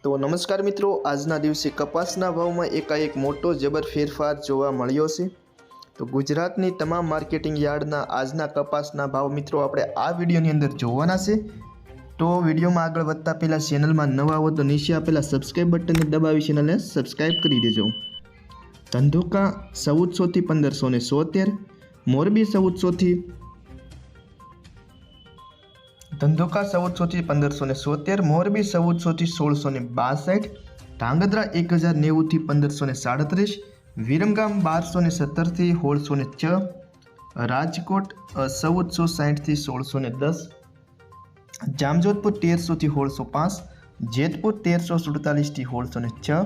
તો નમસ્કાર મિત્રો, આજના દિવસે કપાસના ભાવમાં એકાએક મોટો જબર ફેરફાર જોવા મળ્યો છે। તો ગુજરાતની તમામ માર્કેટિંગ યાર્ડના આજના કપાસના ભાવ મિત્રો આપણે આ વિડીયોની અંદર જોવાના છે। તો વિડીયોમાં આગળ વધતા પહેલાં ચેનલમાં નવા હો તો નીચે આપેલા સબસ્ક્રાઇબ બટનને દબાવી ચેનલને સબસ્ક્રાઇબ કરી દેજો। ધંધુકા 1400 થી 1570, મોરબી 1400 થી ધંધુકા 1400 થી 1570, મોરબી 1400 થી 1662, ધાંગધ્રા 1090 થી 1537, વિરમગામ 1217 થી 1606, રાજકોટ 1460 થી 1610, જામજોધપુર 1300 થી 1605, જેતપુર 1347 થી 1606,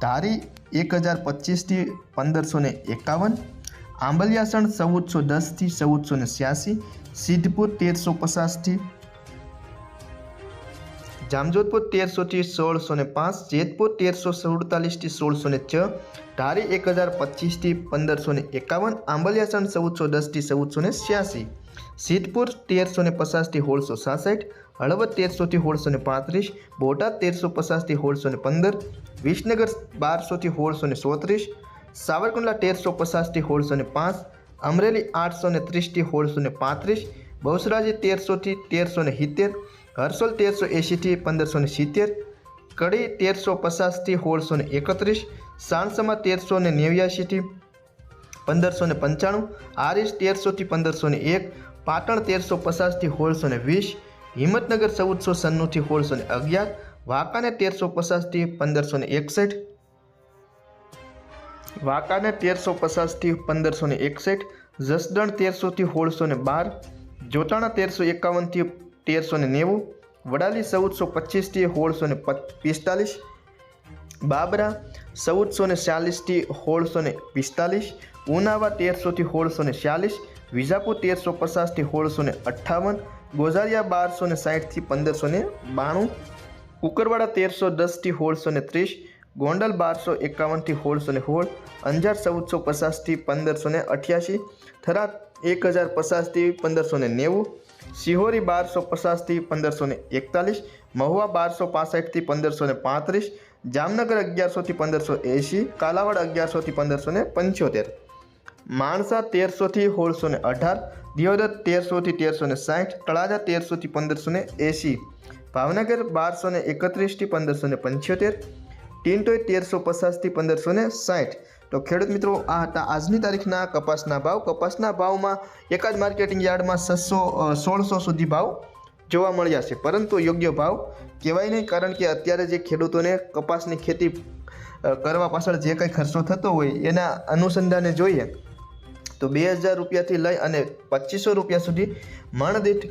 ધારી 1025 થી 1551, આંબલિયાસણ 1410 થી 1486, સિદ્ધપુર 1350 થી જામજોધપુર 1300 થી 1605, જેતપુર 1347 થી 1606, ધારી 1025 થી 1551, આંબલિયાસણ 1410 થી 1486, સિદ્ધપુર 1350 થી 1667, હળવદ 1300 થી 1635, બોટાદ 1350 થી 1615, વિસનગર 1200 થી 1634, સાવરકુંડલા 1350 થી 1605, અમરેલી 830 થી 1635, બહુચરાજી 1300 થી 1370, હરસોલ 1380 થી 1570, કડી 1350 થી 1631, સાણસમા 1389 થી 1595, આરીસ 1300 થી 1501, પાટણ 1350 થી 1620, હિંમતનગર 1496 થી 1611, વાંકાનેર 1350 થી 1561, વાંકાનેર 1350 થી 1561, જસદણ 1300 થી 1612, જોટાણા 1351 થી 1390, વડાલી 1425 થી 1645, બાબરા 1440 થી 1645, ઉનાવા 1300 થી 1646, વિજાપુર 1350 થી 1658, ગોઝારિયા 1260 થી 1592, કુકરવાડા 1310 થી 1630, ગોંડલ 1251 થી 1616, અંજાર 1450 થી 1588, થરાદ 1050 થી 1590, સિહોરી 1250 થી 1541, મહુવા 1265 થી 1535, જામનગર 1100 થી 1580, કાલાવાડ 1100 થી 1575, માણસા 1300 થી 1618, દિયોદર 1300 થી 1360, તળાજા 1300 થી 1580, ભાવનગર 1231 થી 1575, ટીંટોઈ 1350 થી 1560। તો ખેડૂત મિત્રો, આ હતા આજની તારીખના કપાસના ભાવ। કપાસના ભાવમાં એકાદ માર્કેટિંગ યાર્ડમાં 1600 સુધી ભાવ જોવા મળ્યા છે, પરંતુ યોગ્ય ભાવ કહેવાય નહીં, કારણ કે અત્યારે જે ખેડૂતોને કપાસની ખેતી કરવા પાછળ જે કંઈ ખર્ચો થતો હોય એના અનુસંધાને જોઈએ તો 2000 રૂપિયાથી લઈ અને 2500 રૂપિયા સુધી મણ દીઠ